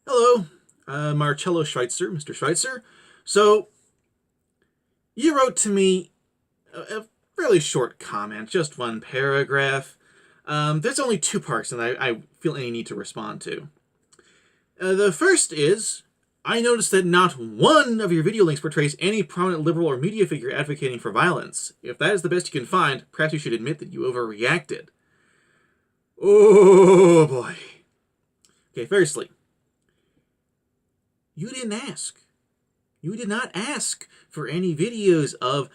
Hello, Marcello Schweitzer, Mr. Schweitzer. So, you wrote to me a fairly short comment, just one paragraph. There's only two parts, and I feel any need to respond to. The first is, I noticed that not one of your video links portrays any prominent liberal or media figure advocating for violence. If that is the best you can find, perhaps you should admit that you overreacted. Oh boy. Okay, firstly, you didn't ask. You did not ask for any videos of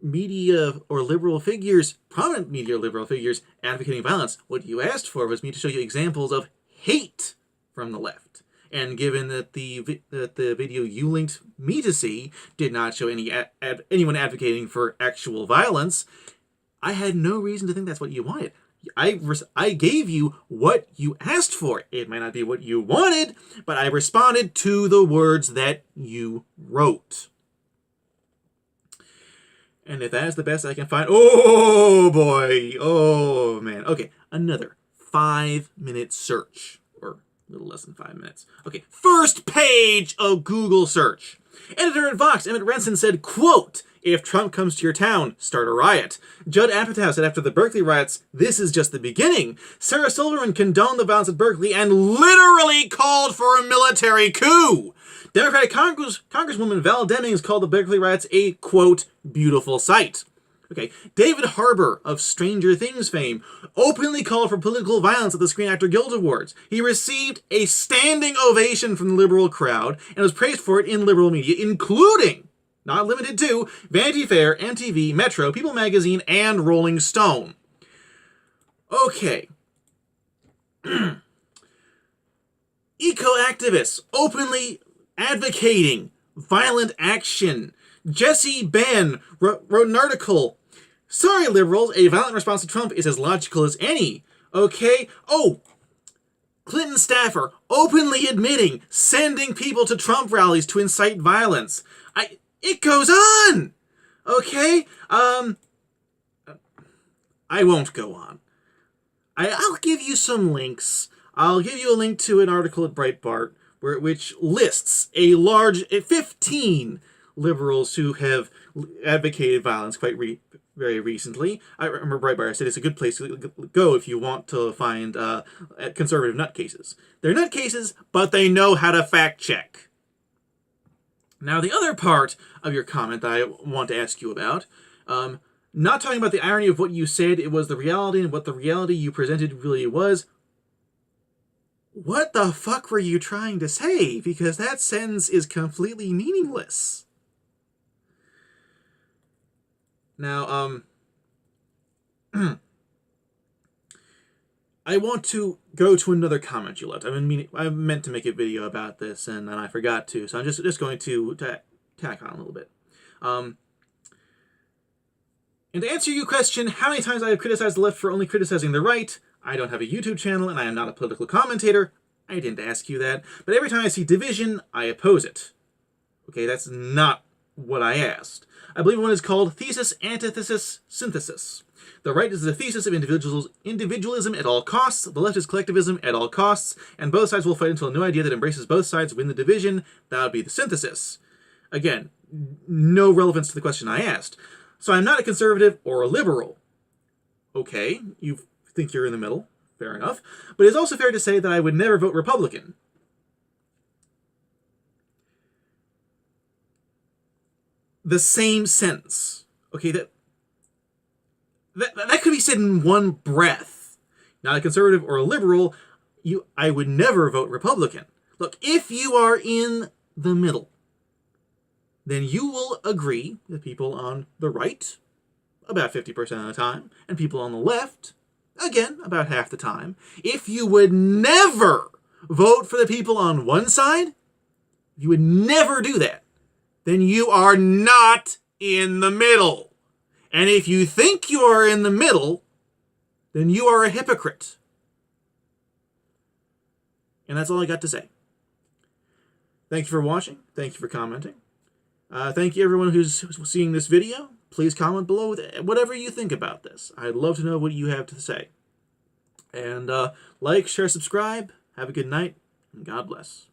media or liberal figures, prominent media or liberal figures, advocating violence. What you asked for was me to show you examples of hate from the left. And given that the video you linked me to see did not show anyone advocating for actual violence, I had no reason to think that's what you wanted. I gave you what you asked for. It might not be what you wanted, but I responded to the words that you wrote. And if that is the best I can find, oh boy, oh man. Okay, another 5-minute search, or a little less than 5 minutes. Okay, first page of Google search. Editor at Vox, Emmett Renson said, quote, "If Trump comes to your town, start a riot." Judd Apatow said after the Berkeley riots, "This is just the beginning." Sarah Silverman condoned the violence at Berkeley and literally called for a military coup. Democratic Congresswoman Val Demings called the Berkeley riots a, quote, "beautiful sight." Okay, David Harbour of Stranger Things fame openly called for political violence at the Screen Actor Guild Awards. He received a standing ovation from the liberal crowd and was praised for it in liberal media, including, not limited to, Vanity Fair, MTV, Metro, People Magazine, and Rolling Stone. Okay. Eco-activists openly advocating violent action. Jesse Benn wrote an article. "Sorry, liberals, a violent response to Trump is as logical as any." Okay? Oh, Clinton staffer openly admitting sending people to Trump rallies to incite violence. It goes on! Okay? I won't go on. I'll give you some links. I'll give you a link to an article at Breitbart which lists a large 15 liberals who have advocated violence very recently. I remember Breitbart said it's a good place to go if you want to find conservative nutcases. They're nutcases, but they know how to fact check. Now, the other part of your comment that I want to ask you about, not talking about the irony of what you said, it was the reality and what the reality you presented really was. What the fuck were you trying to say? Because that sentence is completely meaningless. Now, I want to go to another comment you left. I meant to make a video about this, and then I forgot to, so I'm just going to tack on a little bit. And to answer your question, how many times I have criticized the left for only criticizing the right, I don't have a YouTube channel, and I am not a political commentator. I didn't ask you that. But every time I see division, I oppose it. Okay, that's not what I asked. I believe one is called thesis, antithesis, synthesis. The right is the thesis of individualism at all costs, the left is collectivism at all costs, and both sides will fight until a new idea that embraces both sides win the division. That would be the synthesis. Again, no relevance to the question I asked. So I'm not a conservative or a liberal. Okay, you think you're in the middle. Fair enough. But it's also fair to say that I would never vote Republican. The same sentence. Okay, that could be said in one breath. Not a conservative or a liberal, I would never vote Republican. Look, if you are in the middle, then you will agree with people on the right about 50% of the time, and people on the left, again, about half the time. If you would never vote for the people on one side, if you would never do that, then you are not in the middle. And if you think you are in the middle, then you are a hypocrite. And that's all I got to say. Thank you for watching. Thank you for commenting. Thank you everyone who's seeing this video. Please comment below with whatever you think about this. I'd love to know what you have to say. And like, share, subscribe. Have a good night. and God bless.